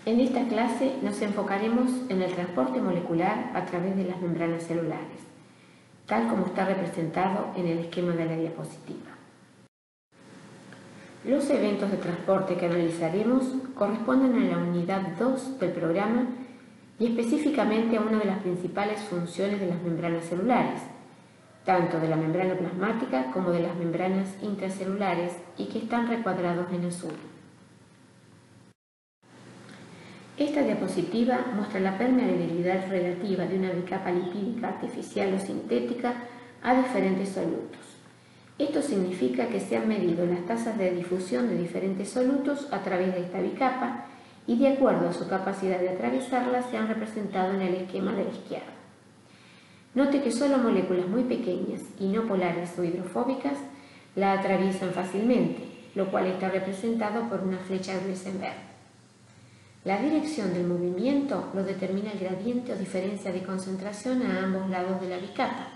En esta clase nos enfocaremos en el transporte molecular a través de las membranas celulares, tal como está representado en el esquema de la diapositiva. Los eventos de transporte que analizaremos corresponden a la unidad 2 del programa y específicamente a una de las principales funciones de las membranas celulares, tanto de la membrana plasmática como de las membranas intracelulares y que están recuadrados en azul. Esta diapositiva muestra la permeabilidad relativa de una bicapa lipídica artificial o sintética a diferentes solutos. Esto significa que se han medido las tasas de difusión de diferentes solutos a través de esta bicapa y de acuerdo a su capacidad de atravesarla se han representado en el esquema de la izquierda. Note que solo moléculas muy pequeñas y no polares o hidrofóbicas la atraviesan fácilmente, lo cual está representado por una flecha gruesa en verde. La dirección del movimiento lo determina el gradiente o diferencia de concentración a ambos lados de la bicapa.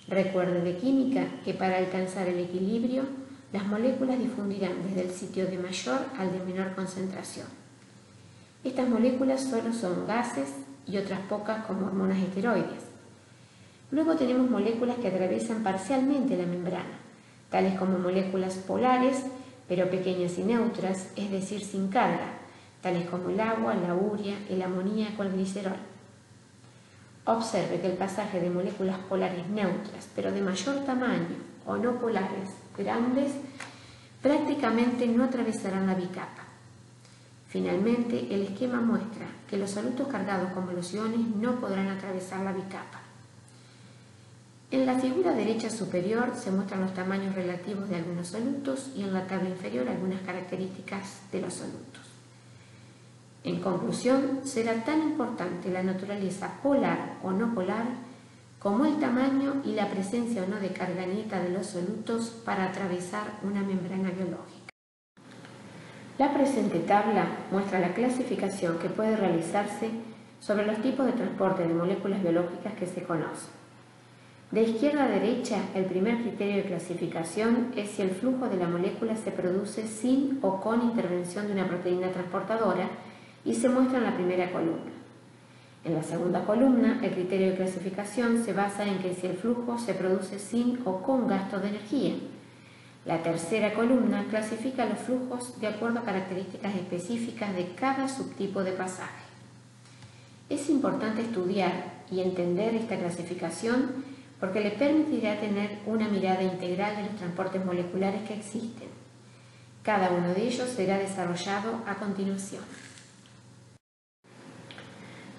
Recuerde de química que para alcanzar el equilibrio, las moléculas difundirán desde el sitio de mayor al de menor concentración. Estas moléculas solo son gases y otras pocas como hormonas esteroides. Luego tenemos moléculas que atraviesan parcialmente la membrana, tales como moléculas polares, pero pequeñas y neutras, es decir, sin carga, tales como el agua, la urea, el amoníaco, el glicerol. Observe que el pasaje de moléculas polares neutras, pero de mayor tamaño, o no polares grandes, prácticamente no atravesarán la bicapa. Finalmente, el esquema muestra que los solutos cargados como los iones no podrán atravesar la bicapa. En la figura derecha superior se muestran los tamaños relativos de algunos solutos y en la tabla inferior algunas características de los solutos. En conclusión, será tan importante la naturaleza polar o no polar como el tamaño y la presencia o no de carga neta de los solutos para atravesar una membrana biológica. La presente tabla muestra la clasificación que puede realizarse sobre los tipos de transporte de moléculas biológicas que se conocen. De izquierda a derecha, el primer criterio de clasificación es si el flujo de la molécula se produce sin o con intervención de una proteína transportadora y se muestra en la primera columna. En la segunda columna, el criterio de clasificación se basa en que si el flujo se produce sin o con gasto de energía. La tercera columna clasifica los flujos de acuerdo a características específicas de cada subtipo de pasaje. Es importante estudiar y entender esta clasificación porque le permitirá tener una mirada integral de los transportes moleculares que existen. Cada uno de ellos será desarrollado a continuación.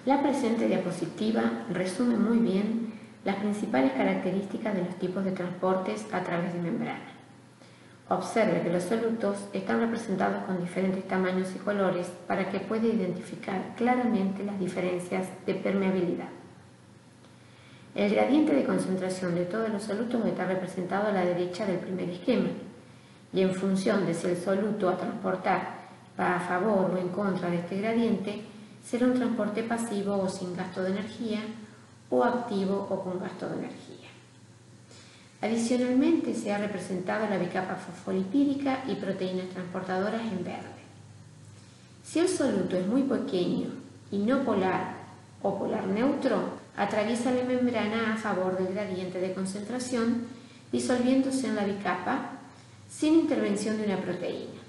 La presente diapositiva resume muy bien las principales características de los tipos de transportes a través de membrana. Observe que los solutos están representados con diferentes tamaños y colores para que pueda identificar claramente las diferencias de permeabilidad. El gradiente de concentración de todos los solutos está representado a la derecha del primer esquema y en función de si el soluto a transportar va a favor o en contra de este gradiente, será un transporte pasivo o sin gasto de energía o activo o con gasto de energía. Adicionalmente se ha representado la bicapa fosfolipídica y proteínas transportadoras en verde. Si el soluto es muy pequeño y no polar o polar neutro, atraviesa la membrana a favor del gradiente de concentración, disolviéndose en la bicapa sin intervención de una proteína.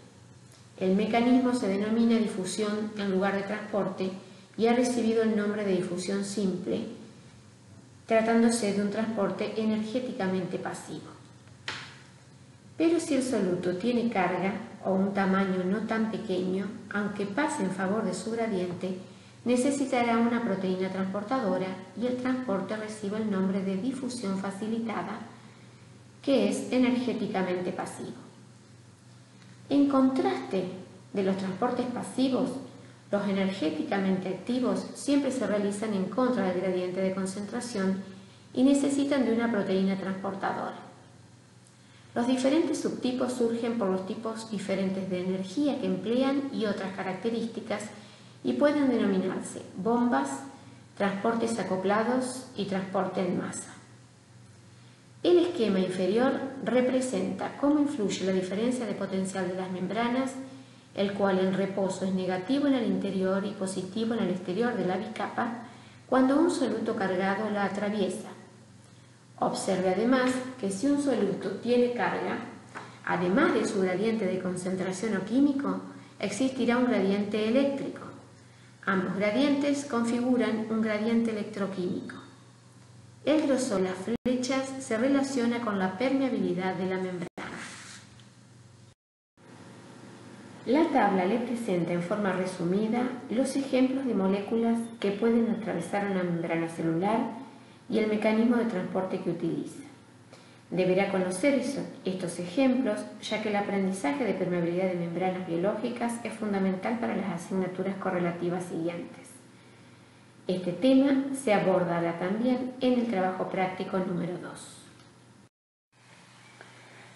El mecanismo se denomina difusión en lugar de transporte y ha recibido el nombre de difusión simple, tratándose de un transporte energéticamente pasivo. Pero si el soluto tiene carga o un tamaño no tan pequeño, aunque pase en favor de su gradiente, necesitará una proteína transportadora y el transporte recibe el nombre de difusión facilitada, que es energéticamente pasivo. En contraste de los transportes pasivos, los energéticamente activos siempre se realizan en contra del gradiente de concentración y necesitan de una proteína transportadora. Los diferentes subtipos surgen por los tipos diferentes de energía que emplean y otras características y pueden denominarse bombas, transportes acoplados y transporte en masa. El esquema inferior representa cómo influye la diferencia de potencial de las membranas el cual en reposo es negativo en el interior y positivo en el exterior de la bicapa cuando un soluto cargado la atraviesa. Observe además que si un soluto tiene carga, además de su gradiente de concentración o químico, existirá un gradiente eléctrico. Ambos gradientes configuran un gradiente electroquímico. El grosor de las flechas se relaciona con la permeabilidad de la membrana. La tabla le presenta en forma resumida los ejemplos de moléculas que pueden atravesar una membrana celular y el mecanismo de transporte que utiliza. Deberá conocer estos ejemplos, ya que el aprendizaje de permeabilidad de membranas biológicas es fundamental para las asignaturas correlativas siguientes. Este tema se abordará también en el trabajo práctico número 2.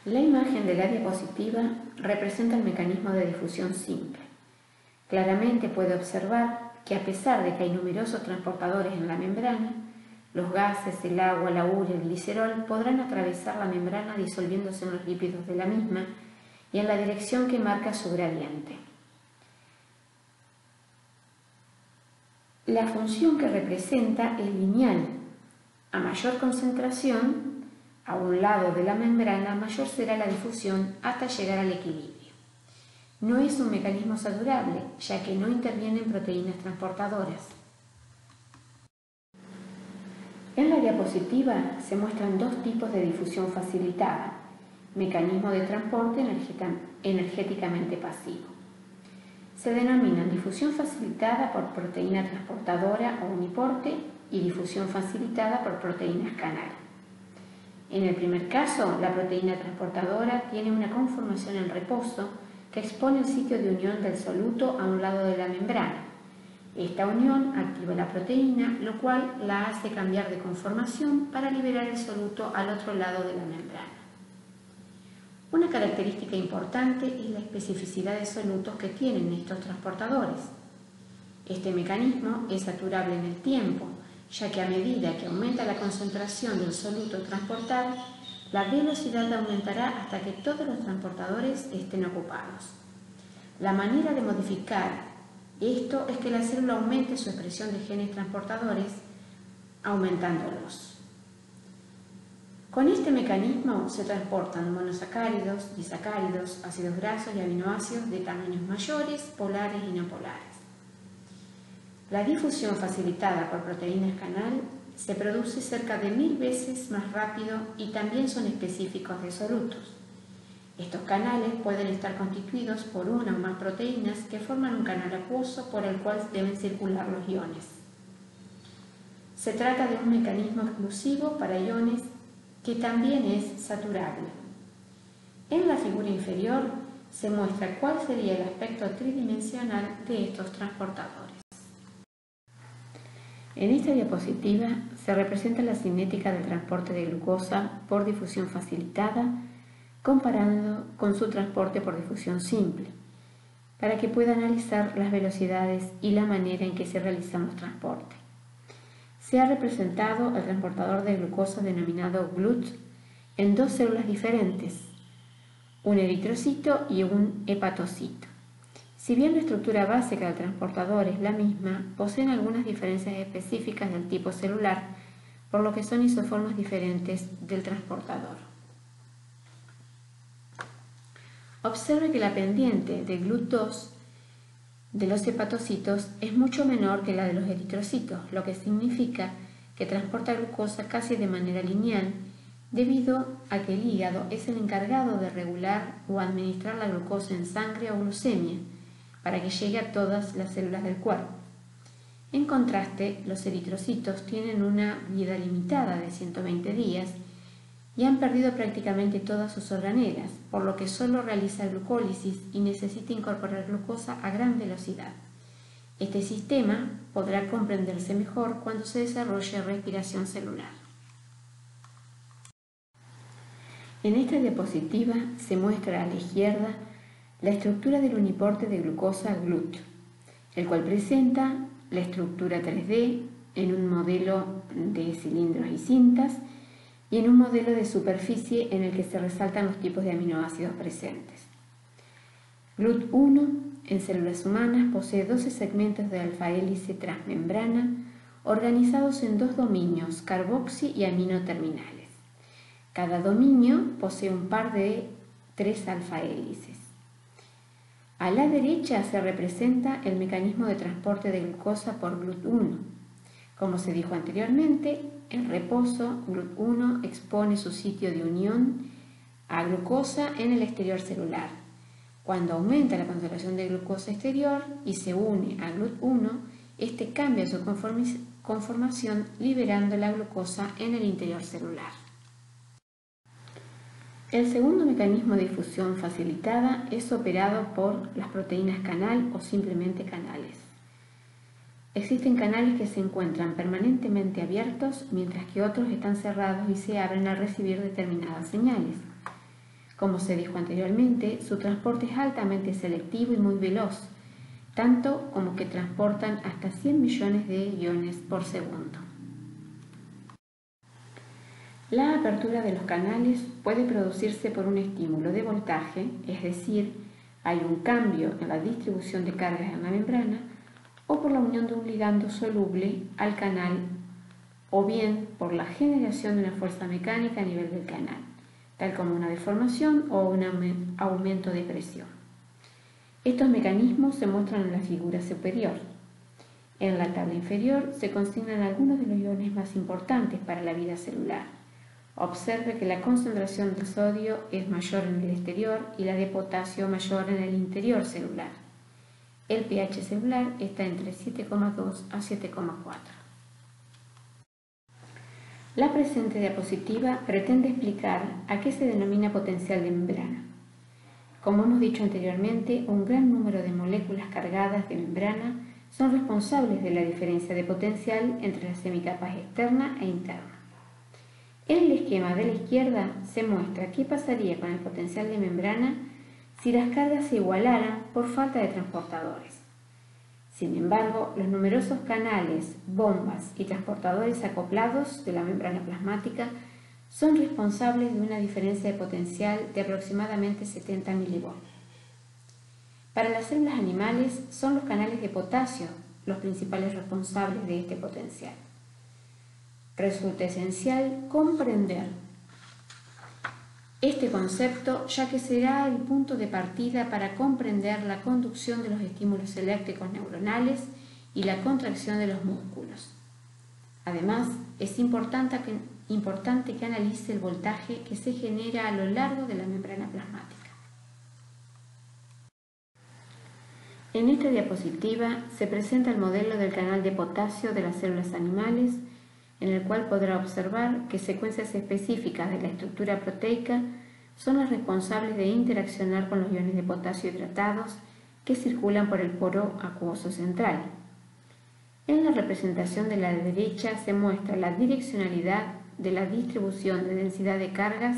La imagen de la diapositiva representa el mecanismo de difusión simple. Claramente puede observar que a pesar de que hay numerosos transportadores en la membrana, los gases, el agua, la urea y el glicerol podrán atravesar la membrana disolviéndose en los lípidos de la misma y en la dirección que marca su gradiente. La función que representa es lineal. A mayor concentración, a un lado de la membrana, mayor será la difusión hasta llegar al equilibrio. No es un mecanismo saturable, ya que no intervienen proteínas transportadoras. En la diapositiva se muestran dos tipos de difusión facilitada, mecanismo de transporte energéticamente pasivo. Se denominan difusión facilitada por proteína transportadora o uniporte y difusión facilitada por proteínas canal. En el primer caso, la proteína transportadora tiene una conformación en reposo que expone el sitio de unión del soluto a un lado de la membrana. Esta unión activa la proteína, lo cual la hace cambiar de conformación para liberar el soluto al otro lado de la membrana. Una característica importante es la especificidad de solutos que tienen estos transportadores. Este mecanismo es saturable en el tiempo, ya que a medida que aumenta la concentración del soluto transportado, la velocidad aumentará hasta que todos los transportadores estén ocupados. La manera de modificar esto es que la célula aumente su expresión de genes transportadores, aumentándolos. Con este mecanismo se transportan monosacáridos, disacáridos, ácidos grasos y aminoácidos de tamaños mayores, polares y no polares. La difusión facilitada por proteínas canal se produce cerca de 1000 veces más rápido y también son específicos de solutos. Estos canales pueden estar constituidos por una o más proteínas que forman un canal acuoso por el cual deben circular los iones. Se trata de un mecanismo exclusivo para iones que también es saturable. En la figura inferior se muestra cuál sería el aspecto tridimensional de estos transportadores. En esta diapositiva se representa la cinética del transporte de glucosa por difusión facilitada comparando con su transporte por difusión simple, para que pueda analizar las velocidades y la manera en que se realizan los transportes. Se ha representado el transportador de glucosa denominado GLUT en dos células diferentes, un eritrocito y un hepatocito. Si bien la estructura básica del transportador es la misma, poseen algunas diferencias específicas del tipo celular, por lo que son isoformas diferentes del transportador. Observe que la pendiente de GLUT2 de los hepatocitos es mucho menor que la de los eritrocitos, lo que significa que transporta glucosa casi de manera lineal, debido a que el hígado es el encargado de regular o administrar la glucosa en sangre o glucemia, para que llegue a todas las células del cuerpo. En contraste, los eritrocitos tienen una vida limitada de 120 días y han perdido prácticamente todas sus organelas, por lo que solo realiza glucólisis y necesita incorporar glucosa a gran velocidad. Este sistema podrá comprenderse mejor cuando se desarrolle respiración celular. En esta diapositiva se muestra a la izquierda la estructura del uniporte de glucosa GLUT, el cual presenta la estructura 3D en un modelo de cilindros y cintas y en un modelo de superficie en el que se resaltan los tipos de aminoácidos presentes. GLUT1 en células humanas posee 12 segmentos de alfa-hélice transmembrana organizados en 2 dominios, carboxi y amino terminales. Cada dominio posee un par de 3 alfa-hélices. A la derecha se representa el mecanismo de transporte de glucosa por GLUT1. Como se dijo anteriormente, en reposo, GLUT1 expone su sitio de unión a glucosa en el exterior celular. Cuando aumenta la concentración de glucosa exterior y se une a GLUT1, este cambia su conformación liberando la glucosa en el interior celular. El segundo mecanismo de difusión facilitada es operado por las proteínas canal o simplemente canales. Existen canales que se encuentran permanentemente abiertos, mientras que otros están cerrados y se abren al recibir determinadas señales. Como se dijo anteriormente, su transporte es altamente selectivo y muy veloz, tanto como que transportan hasta 100 millones de iones por segundo. La apertura de los canales puede producirse por un estímulo de voltaje, es decir, hay un cambio en la distribución de cargas en la membrana, o por la unión de un ligando soluble al canal, o bien por la generación de una fuerza mecánica a nivel del canal, tal como una deformación o un aumento de presión. Estos mecanismos se muestran en la figura superior. En la tabla inferior se consignan algunos de los iones más importantes para la vida celular. Observe que la concentración de sodio es mayor en el exterior y la de potasio mayor en el interior celular. El pH celular está entre 7,2 a 7,4. La presente diapositiva pretende explicar a qué se denomina potencial de membrana. Como hemos dicho anteriormente, un gran número de moléculas cargadas de membrana son responsables de la diferencia de potencial entre las semicapas externa e interna. En el esquema de la izquierda se muestra qué pasaría con el potencial de membrana si las cargas se igualaran por falta de transportadores. Sin embargo, los numerosos canales, bombas y transportadores acoplados de la membrana plasmática son responsables de una diferencia de potencial de aproximadamente 70 milivolts. Para las células animales son los canales de potasio los principales responsables de este potencial. Resulta esencial comprender este concepto, ya que será el punto de partida para comprender la conducción de los estímulos eléctricos neuronales y la contracción de los músculos. Además, es importante que analice el voltaje que se genera a lo largo de la membrana plasmática. En esta diapositiva se presenta el modelo del canal de potasio de las células animales, en el cual podrá observar que secuencias específicas de la estructura proteica son las responsables de interaccionar con los iones de potasio hidratados que circulan por el poro acuoso central. En la representación de la derecha se muestra la direccionalidad de la distribución de densidad de cargas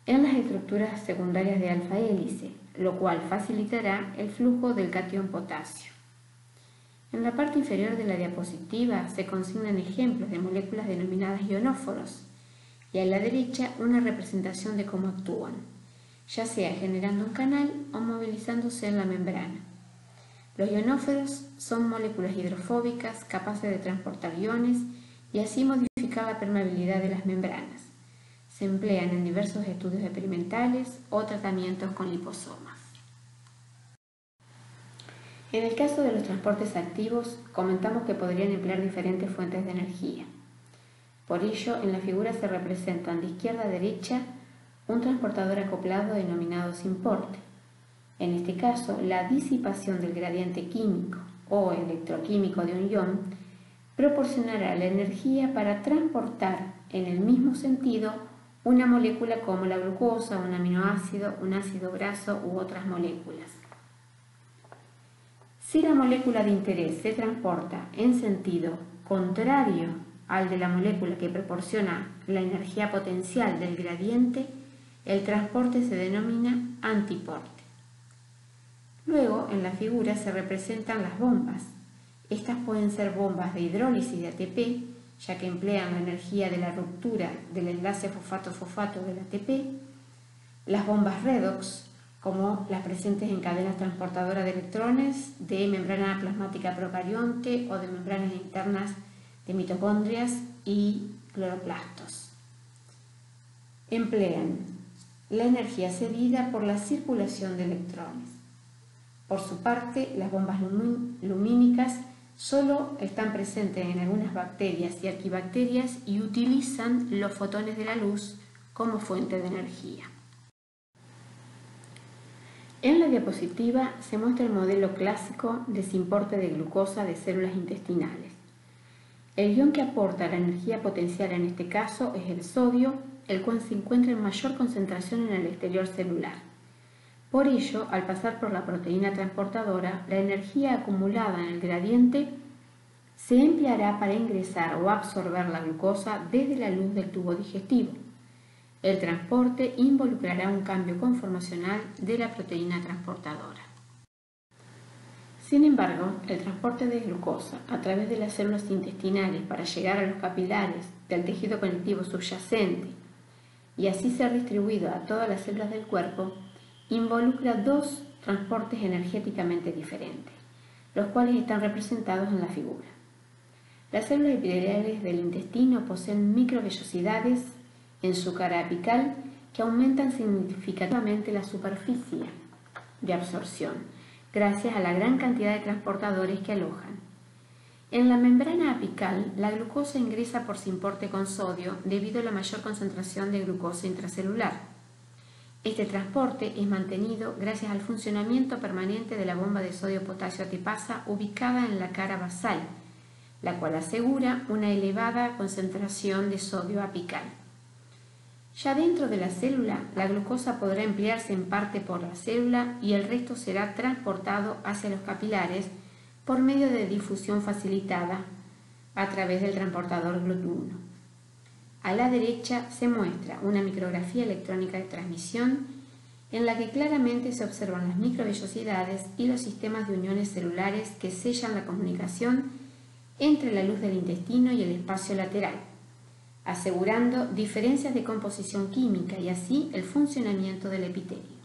en las estructuras secundarias de alfa-hélice, lo cual facilitará el flujo del catión potasio. En la parte inferior de la diapositiva se consignan ejemplos de moléculas denominadas ionóforos y a la derecha una representación de cómo actúan, ya sea generando un canal o movilizándose en la membrana. Los ionóforos son moléculas hidrofóbicas capaces de transportar iones y así modificar la permeabilidad de las membranas. Se emplean en diversos estudios experimentales o tratamientos con liposomas. En el caso de los transportes activos, comentamos que podrían emplear diferentes fuentes de energía. Por ello, en la figura se representan de izquierda a derecha un transportador acoplado denominado sin porte. En este caso, la disipación del gradiente químico o electroquímico de un ion proporcionará la energía para transportar en el mismo sentido una molécula como la glucosa, un aminoácido, un ácido graso u otras moléculas. Si la molécula de interés se transporta en sentido contrario al de la molécula que proporciona la energía potencial del gradiente, el transporte se denomina antiporte. Luego, en la figura se representan las bombas. Estas pueden ser bombas de hidrólisis de ATP, ya que emplean la energía de la ruptura del enlace fosfato-fosfato del ATP, las bombas redox, como las presentes en cadenas transportadoras de electrones, de membrana plasmática procarionte o de membranas internas de mitocondrias y cloroplastos. Emplean la energía cedida por la circulación de electrones. Por su parte, las bombas lumínicas solo están presentes en algunas bacterias y arquibacterias y utilizan los fotones de la luz como fuente de energía. En la diapositiva se muestra el modelo clásico de simporte de glucosa de células intestinales. El ion que aporta la energía potencial en este caso es el sodio, el cual se encuentra en mayor concentración en el exterior celular. Por ello, al pasar por la proteína transportadora, la energía acumulada en el gradiente se empleará para ingresar o absorber la glucosa desde la luz del tubo digestivo. El transporte involucrará un cambio conformacional de la proteína transportadora. Sin embargo, el transporte de glucosa a través de las células intestinales para llegar a los capilares del tejido conectivo subyacente y así ser distribuido a todas las células del cuerpo, involucra dos transportes energéticamente diferentes, los cuales están representados en la figura. Las células epiteliales del intestino poseen microvellosidades en su cara apical que aumentan significativamente la superficie de absorción, gracias a la gran cantidad de transportadores que alojan. En la membrana apical, la glucosa ingresa por simporte con sodio debido a la mayor concentración de glucosa intracelular. Este transporte es mantenido gracias al funcionamiento permanente de la bomba de sodio-potasio ATPasa ubicada en la cara basal, la cual asegura una elevada concentración de sodio apical. Ya dentro de la célula, la glucosa podrá emplearse en parte por la célula y el resto será transportado hacia los capilares por medio de difusión facilitada a través del transportador GLUT1. A la derecha se muestra una micrografía electrónica de transmisión en la que claramente se observan las microvellosidades y los sistemas de uniones celulares que sellan la comunicación entre la luz del intestino y el espacio lateral, asegurando diferencias de composición química y así el funcionamiento del epitelio.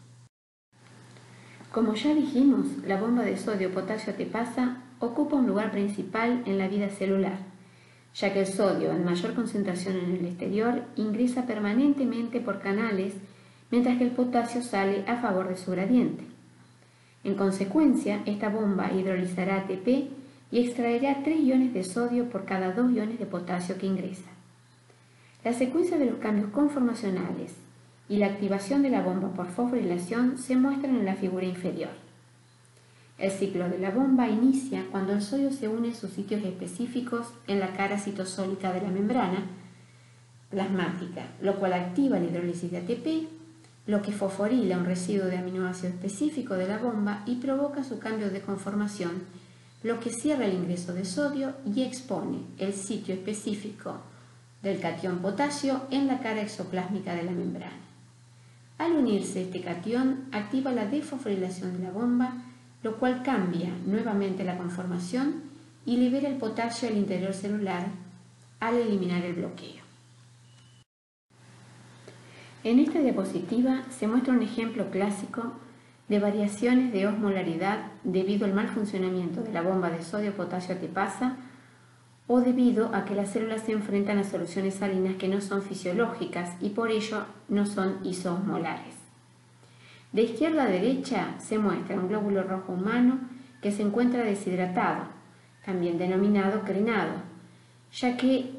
Como ya dijimos, la bomba de sodio-potasio ATPasa ocupa un lugar principal en la vida celular, ya que el sodio en mayor concentración en el exterior ingresa permanentemente por canales, mientras que el potasio sale a favor de su gradiente. En consecuencia, esta bomba hidrolizará ATP y extraerá 3 iones de sodio por cada 2 iones de potasio que ingresa. La secuencia de los cambios conformacionales y la activación de la bomba por fosforilación se muestran en la figura inferior. El ciclo de la bomba inicia cuando el sodio se une a sus sitios específicos en la cara citosólica de la membrana plasmática, lo cual activa la hidrólisis de ATP, lo que fosforila un residuo de aminoácido específico de la bomba y provoca su cambio de conformación, lo que cierra el ingreso de sodio y expone el sitio específico del catión potasio en la cara exoplásmica de la membrana. Al unirse este catión, activa la desfosforilación de la bomba, lo cual cambia nuevamente la conformación y libera el potasio al interior celular al eliminar el bloqueo. En esta diapositiva se muestra un ejemplo clásico de variaciones de osmolaridad debido al mal funcionamiento de la bomba de sodio-potasio ATPasa o debido a que las células se enfrentan a soluciones salinas que no son fisiológicas y por ello no son isoosmolares. De izquierda a derecha se muestra un glóbulo rojo humano que se encuentra deshidratado, también denominado crenado, ya que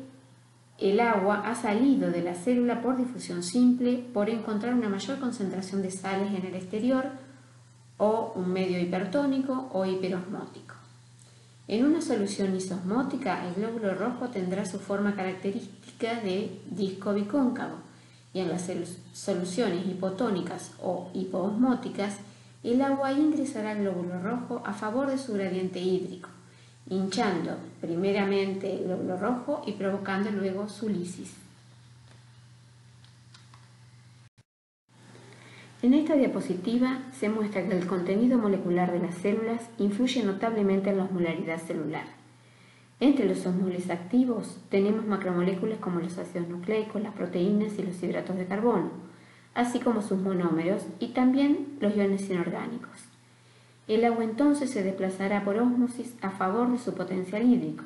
el agua ha salido de la célula por difusión simple por encontrar una mayor concentración de sales en el exterior o un medio hipertónico o hiperosmótico. En una solución isosmótica, el glóbulo rojo tendrá su forma característica de disco bicóncavo y en las soluciones hipotónicas o hipoosmóticas, el agua ingresará al glóbulo rojo a favor de su gradiente hídrico, hinchando primeramente el glóbulo rojo y provocando luego su lisis. En esta diapositiva se muestra que el contenido molecular de las células influye notablemente en la osmolaridad celular. Entre los osmoles activos tenemos macromoléculas como los ácidos nucleicos, las proteínas y los hidratos de carbono, así como sus monómeros y también los iones inorgánicos. El agua entonces se desplazará por ósmosis a favor de su potencial hídrico.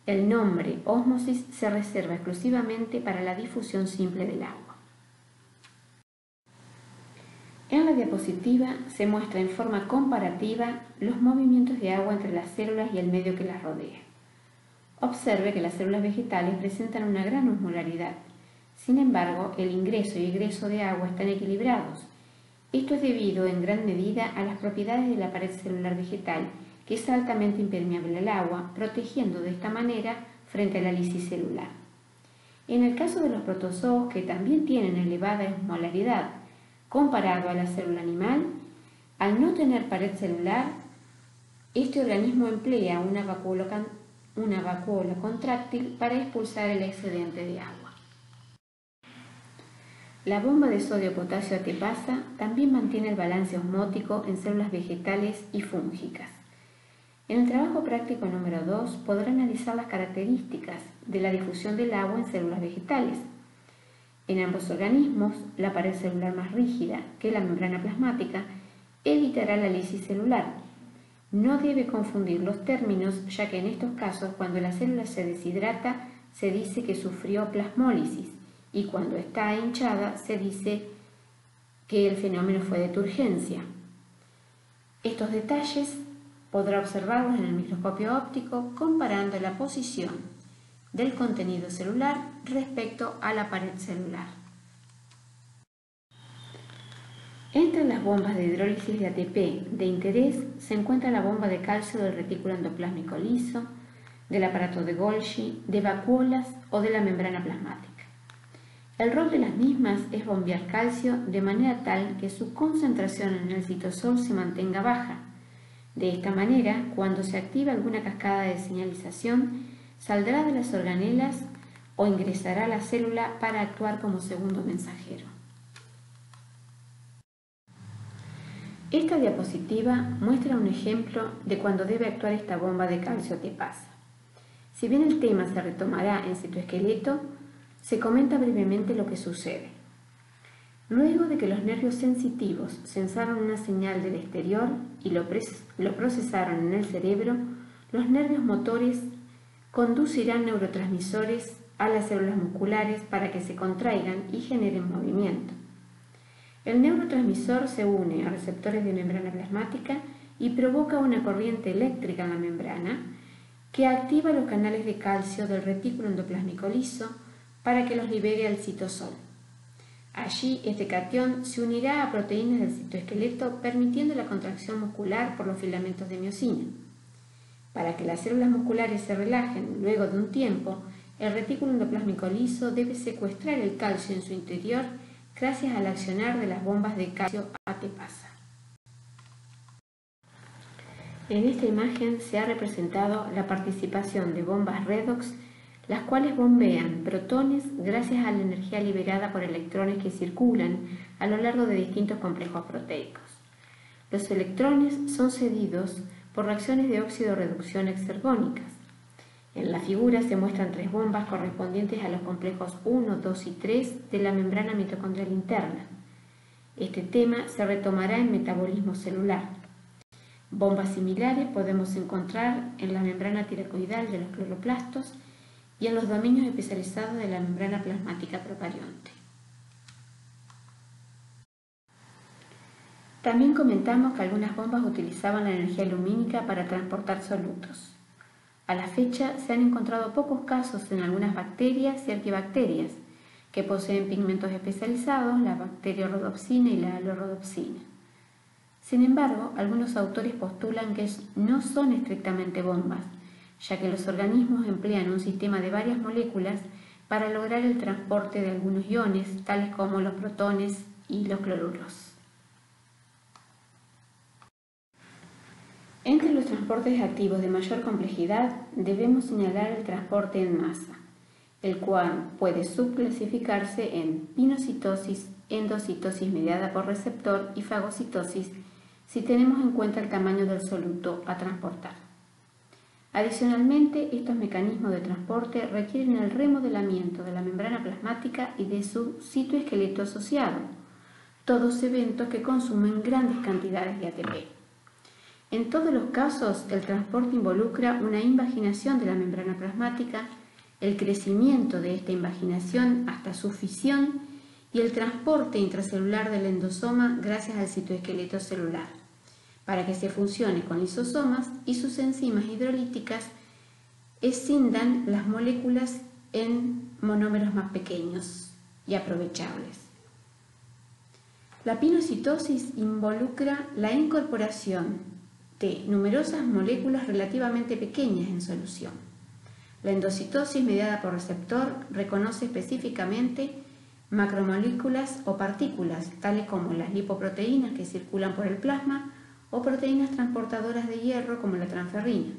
El nombre ósmosis se reserva exclusivamente para la difusión simple del agua. En la diapositiva se muestra en forma comparativa los movimientos de agua entre las células y el medio que las rodea. Observe que las células vegetales presentan una gran osmolaridad. Sin embargo, el ingreso y egreso de agua están equilibrados. Esto es debido en gran medida a las propiedades de la pared celular vegetal, que es altamente impermeable al agua, protegiendo de esta manera frente a la lisis celular. En el caso de los protozoos, que también tienen elevada osmolaridad, comparado a la célula animal, al no tener pared celular, este organismo emplea una vacúola contráctil para expulsar el excedente de agua. La bomba de sodio-potasio ATPasa también mantiene el balance osmótico en células vegetales y fúngicas. En el trabajo práctico número 2 podrá analizar las características de la difusión del agua en células vegetales. En ambos organismos, la pared celular más rígida que la membrana plasmática evitará la lisis celular. No debe confundir los términos, ya que en estos casos, cuando la célula se deshidrata, se dice que sufrió plasmólisis, y cuando está hinchada, se dice que el fenómeno fue de turgencia. Estos detalles podrá observarlos en el microscopio óptico comparando la posición del contenido celular respecto a la pared celular. Entre las bombas de hidrólisis de ATP de interés se encuentra la bomba de calcio del retículo endoplásmico liso, del aparato de Golgi, de vacuolas o de la membrana plasmática. El rol de las mismas es bombear calcio de manera tal que su concentración en el citosol se mantenga baja. De esta manera, cuando se activa alguna cascada de señalización, saldrá de las organelas o ingresará a la célula para actuar como segundo mensajero. Esta diapositiva muestra un ejemplo de cuando debe actuar esta bomba de calcio ATPasa. Si bien el tema se retomará en citoesqueleto, se comenta brevemente lo que sucede. Luego de que los nervios sensitivos sensaron una señal del exterior y lo procesaron en el cerebro, los nervios motores conducirán neurotransmisores a las células musculares para que se contraigan y generen movimiento. El neurotransmisor se une a receptores de membrana plasmática y provoca una corriente eléctrica en la membrana que activa los canales de calcio del retículo endoplásmico liso para que los libere al citosol. Allí, este catión se unirá a proteínas del citoesqueleto, permitiendo la contracción muscular por los filamentos de miosina. Para que las células musculares se relajen luego de un tiempo, el retículo endoplásmico liso debe secuestrar el calcio en su interior gracias al accionar de las bombas de calcio ATPasa. En esta imagen se ha representado la participación de bombas redox, las cuales bombean protones gracias a la energía liberada por electrones que circulan a lo largo de distintos complejos proteicos. Los electrones son cedidos por reacciones de óxido-reducción exergónicas. En la figura se muestran 3 bombas correspondientes a los complejos 1, 2 y 3 de la membrana mitocondrial interna. Este tema se retomará en metabolismo celular. Bombas similares podemos encontrar en la membrana tirocoidal de los cloroplastos y en los dominios especializados de la membrana plasmática procarionte. También comentamos que algunas bombas utilizaban la energía lumínica para transportar solutos. A la fecha se han encontrado pocos casos en algunas bacterias y arquibacterias que poseen pigmentos especializados, la bacteriorhodopsina y la alorhodopsina. Sin embargo, algunos autores postulan que no son estrictamente bombas, ya que los organismos emplean un sistema de varias moléculas para lograr el transporte de algunos iones, tales como los protones y los cloruros. Entre los transportes activos de mayor complejidad debemos señalar el transporte en masa, el cual puede subclasificarse en pinocitosis, endocitosis mediada por receptor y fagocitosis si tenemos en cuenta el tamaño del soluto a transportar. Adicionalmente, estos mecanismos de transporte requieren el remodelamiento de la membrana plasmática y de su citoesqueleto asociado, todos eventos que consumen grandes cantidades de ATP. En todos los casos, el transporte involucra una invaginación de la membrana plasmática, el crecimiento de esta invaginación hasta su fisión y el transporte intracelular del endosoma gracias al citoesqueleto celular, para que se fusione con lisosomas y sus enzimas hidrolíticas escindan las moléculas en monómeros más pequeños y aprovechables. La pinocitosis involucra la incorporación de numerosas moléculas relativamente pequeñas en solución. La endocitosis mediada por receptor reconoce específicamente macromoléculas o partículas, tales como las lipoproteínas que circulan por el plasma o proteínas transportadoras de hierro como la transferrina.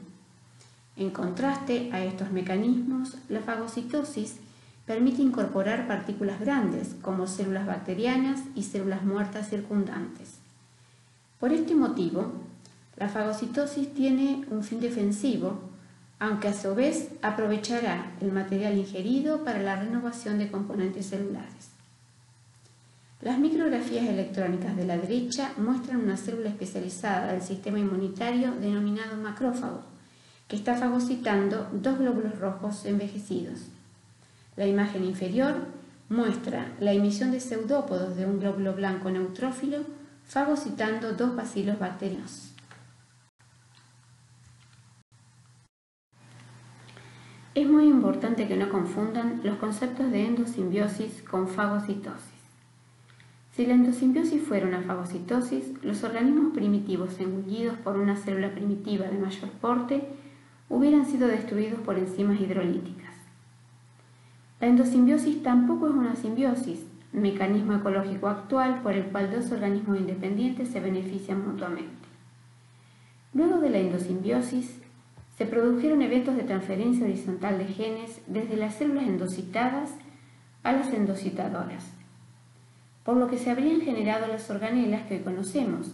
En contraste a estos mecanismos, la fagocitosis permite incorporar partículas grandes como células bacterianas y células muertas circundantes. Por este motivo, la fagocitosis tiene un fin defensivo, aunque a su vez aprovechará el material ingerido para la renovación de componentes celulares. Las micrografías electrónicas de la derecha muestran una célula especializada del sistema inmunitario denominado macrófago, que está fagocitando dos glóbulos rojos envejecidos. La imagen inferior muestra la emisión de pseudópodos de un glóbulo blanco neutrófilo fagocitando dos bacilos bacterianos. Es muy importante que no confundan los conceptos de endosimbiosis con fagocitosis. Si la endosimbiosis fuera una fagocitosis, los organismos primitivos engullidos por una célula primitiva de mayor porte hubieran sido destruidos por enzimas hidrolíticas. La endosimbiosis tampoco es una simbiosis, mecanismo ecológico actual por el cual dos organismos independientes se benefician mutuamente. Luego de la endosimbiosis, se produjeron eventos de transferencia horizontal de genes desde las células endocitadas a las endocitadoras, por lo que se habrían generado las organelas que hoy conocemos,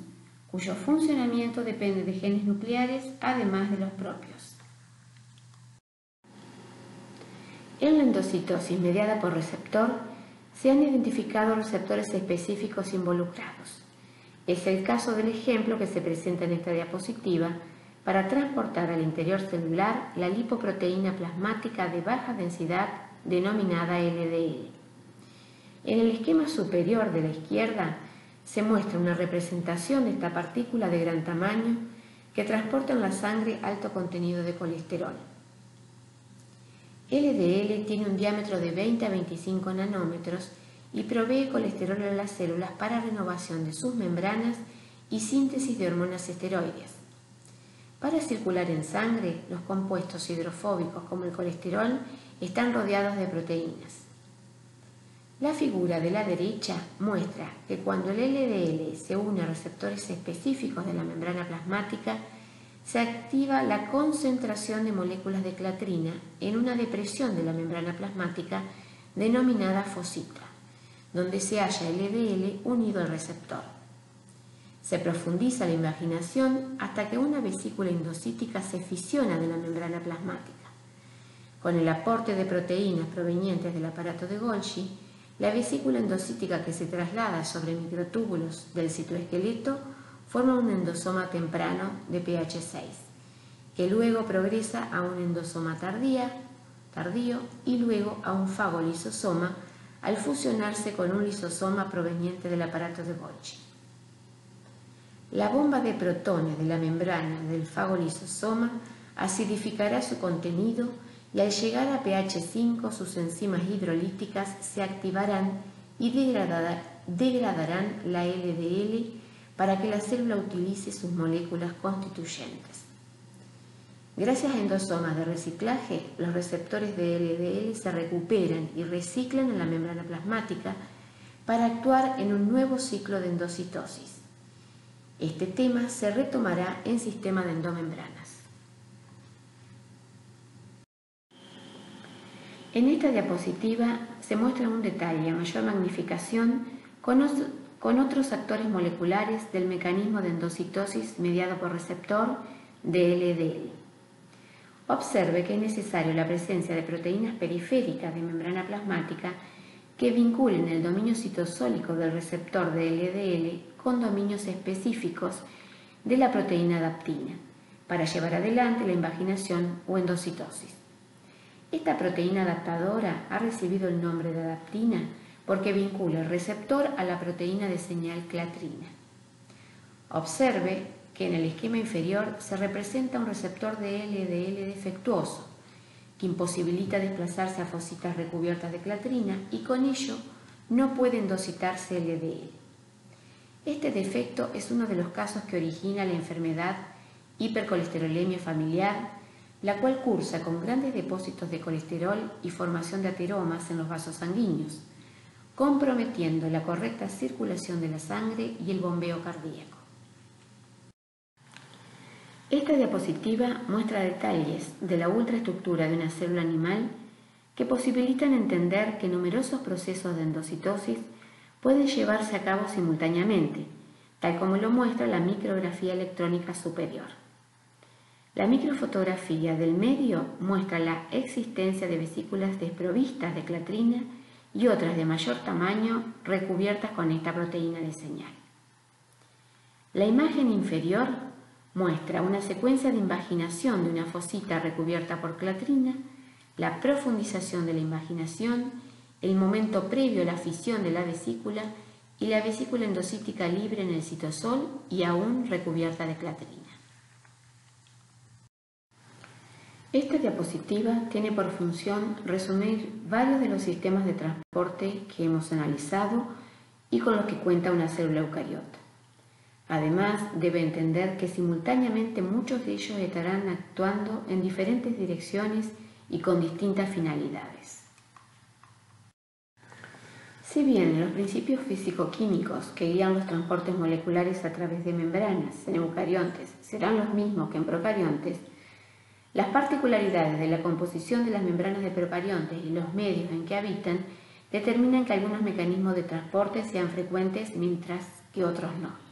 cuyo funcionamiento depende de genes nucleares además de los propios. En la endocitosis mediada por receptor se han identificado receptores específicos involucrados. Es el caso del ejemplo que se presenta en esta diapositiva para transportar al interior celular la lipoproteína plasmática de baja densidad denominada LDL. En el esquema superior de la izquierda se muestra una representación de esta partícula de gran tamaño que transporta en la sangre alto contenido de colesterol. LDL tiene un diámetro de 20 a 25 nanómetros y provee colesterol a las células para renovación de sus membranas y síntesis de hormonas esteroides. Para circular en sangre, los compuestos hidrofóbicos como el colesterol están rodeados de proteínas. La figura de la derecha muestra que cuando el LDL se une a receptores específicos de la membrana plasmática, se activa la concentración de moléculas de clatrina en una depresión de la membrana plasmática denominada fosita, donde se halla el LDL unido al receptor. Se profundiza la invaginación hasta que una vesícula endocítica se fisiona de la membrana plasmática. Con el aporte de proteínas provenientes del aparato de Golgi, la vesícula endocítica que se traslada sobre microtúbulos del citoesqueleto forma un endosoma temprano de pH 6, que luego progresa a un endosoma tardío y luego a un fagolisosoma al fusionarse con un lisosoma proveniente del aparato de Golgi. La bomba de protones de la membrana del fagolisosoma acidificará su contenido y al llegar a pH 5 sus enzimas hidrolíticas se activarán y degradarán la LDL para que la célula utilice sus moléculas constituyentes. Gracias a endosomas de reciclaje, los receptores de LDL se recuperan y reciclan en la membrana plasmática para actuar en un nuevo ciclo de endocitosis. Este tema se retomará en sistema de endomembranas. En esta diapositiva se muestra un detalle a mayor magnificación con otros actores moleculares del mecanismo de endocitosis mediado por receptor de LDL. observe que es necesario la presencia de proteínas periféricas de membrana plasmática que vinculen el dominio citosólico del receptor de LDL con dominios específicos de la proteína adaptina para llevar adelante la invaginación o endocitosis. Esta proteína adaptadora ha recibido el nombre de adaptina porque vincula el receptor a la proteína de señal clatrina. Observe que en el esquema inferior se representa un receptor de LDL defectuoso que imposibilita desplazarse a fositas recubiertas de clatrina y con ello no puede endocitarse LDL. Este defecto es uno de los casos que origina la enfermedad hipercolesterolemia familiar, la cual cursa con grandes depósitos de colesterol y formación de ateromas en los vasos sanguíneos, comprometiendo la correcta circulación de la sangre y el bombeo cardíaco. Esta diapositiva muestra detalles de la ultraestructura de una célula animal que posibilitan entender que numerosos procesos de endocitosis pueden llevarse a cabo simultáneamente, tal como lo muestra la micrografía electrónica superior. La microfotografía del medio muestra la existencia de vesículas desprovistas de clatrina y otras de mayor tamaño recubiertas con esta proteína de señal. La imagen inferior muestra una secuencia de invaginación de una fosita recubierta por clatrina, la profundización de la invaginación, el momento previo a la fisión de la vesícula y la vesícula endocítica libre en el citosol y aún recubierta de clatrina. Esta diapositiva tiene por función resumir varios de los sistemas de transporte que hemos analizado y con los que cuenta una célula eucariota. Además, debe entender que simultáneamente muchos de ellos estarán actuando en diferentes direcciones y con distintas finalidades. Si bien los principios físico-químicos que guían los transportes moleculares a través de membranas en eucariontes serán los mismos que en procariontes, las particularidades de la composición de las membranas de procariontes y los medios en que habitan determinan que algunos mecanismos de transporte sean frecuentes mientras que otros no.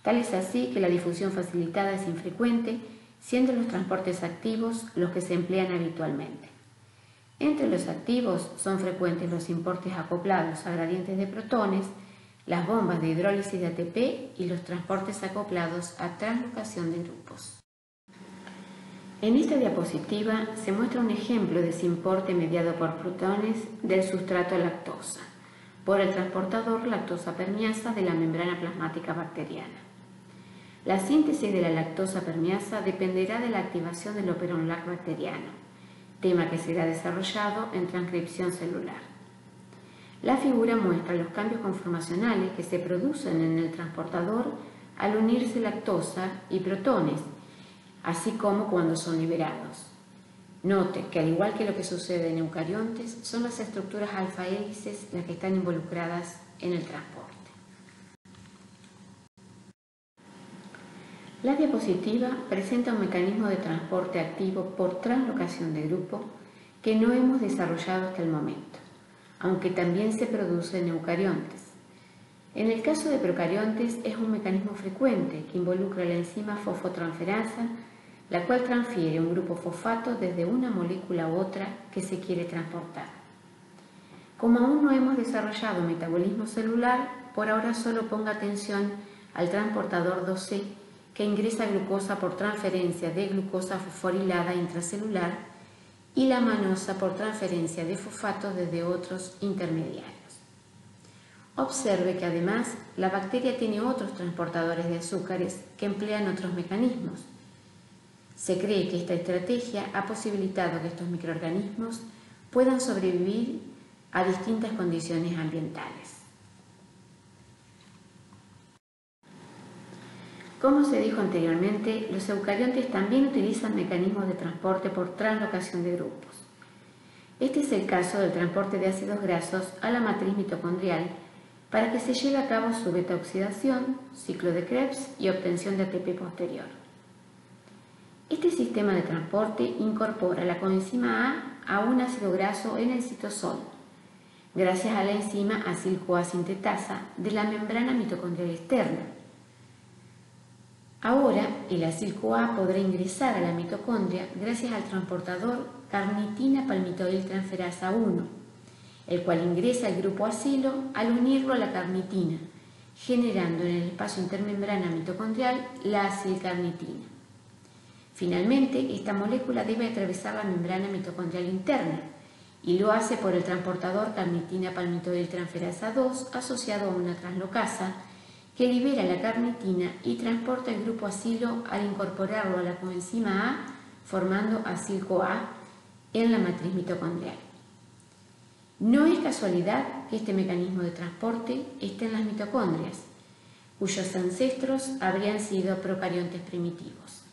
Tal es así que la difusión facilitada es infrecuente, siendo los transportes activos los que se emplean habitualmente. Entre los activos son frecuentes los importes acoplados a gradientes de protones, las bombas de hidrólisis de ATP y los transportes acoplados a translocación de grupos. En esta diapositiva se muestra un ejemplo de simporte mediado por protones del sustrato lactosa por el transportador lactosa permeasa de la membrana plasmática bacteriana. La síntesis de la lactosa permeasa dependerá de la activación del operon Lac bacteriano, tema que será desarrollado en transcripción celular. La figura muestra los cambios conformacionales que se producen en el transportador al unirse lactosa y protones, así como cuando son liberados. Note que al igual que lo que sucede en eucariontes, son las estructuras alfa-hélices las que están involucradas en el transporte. La diapositiva presenta un mecanismo de transporte activo por translocación de grupo que no hemos desarrollado hasta el momento, aunque también se produce en eucariontes. En el caso de procariontes es un mecanismo frecuente que involucra la enzima fosfotransferasa, la cual transfiere un grupo fosfato desde una molécula a otra que se quiere transportar. Como aún no hemos desarrollado metabolismo celular, por ahora solo ponga atención al transportador 2C que ingresa glucosa por transferencia de glucosa fosforilada intracelular y la manosa por transferencia de fosfatos desde otros intermediarios. Observe que además la bacteria tiene otros transportadores de azúcares que emplean otros mecanismos. Se cree que esta estrategia ha posibilitado que estos microorganismos puedan sobrevivir a distintas condiciones ambientales. Como se dijo anteriormente, los eucariontes también utilizan mecanismos de transporte por translocación de grupos. Este es el caso del transporte de ácidos grasos a la matriz mitocondrial para que se lleve a cabo su beta-oxidación, ciclo de Krebs y obtención de ATP posterior. Este sistema de transporte incorpora la coenzima A un ácido graso en el citosol, gracias a la enzima acil-CoA sintetasa de la membrana mitocondrial externa. Ahora, el acil-CoA podrá ingresar a la mitocondria gracias al transportador carnitina palmitoiltransferasa 1, el cual ingresa al grupo acilo al unirlo a la carnitina, generando en el espacio intermembrana mitocondrial la acilcarnitina. Finalmente, esta molécula debe atravesar la membrana mitocondrial interna y lo hace por el transportador carnitina palmitoiltransferasa 2 asociado a una translocasa que libera la carnitina y transporta el grupo acilo al incorporarlo a la coenzima A, formando acil-CoA en la matriz mitocondrial. No es casualidad que este mecanismo de transporte esté en las mitocondrias, cuyos ancestros habrían sido procariontes primitivos.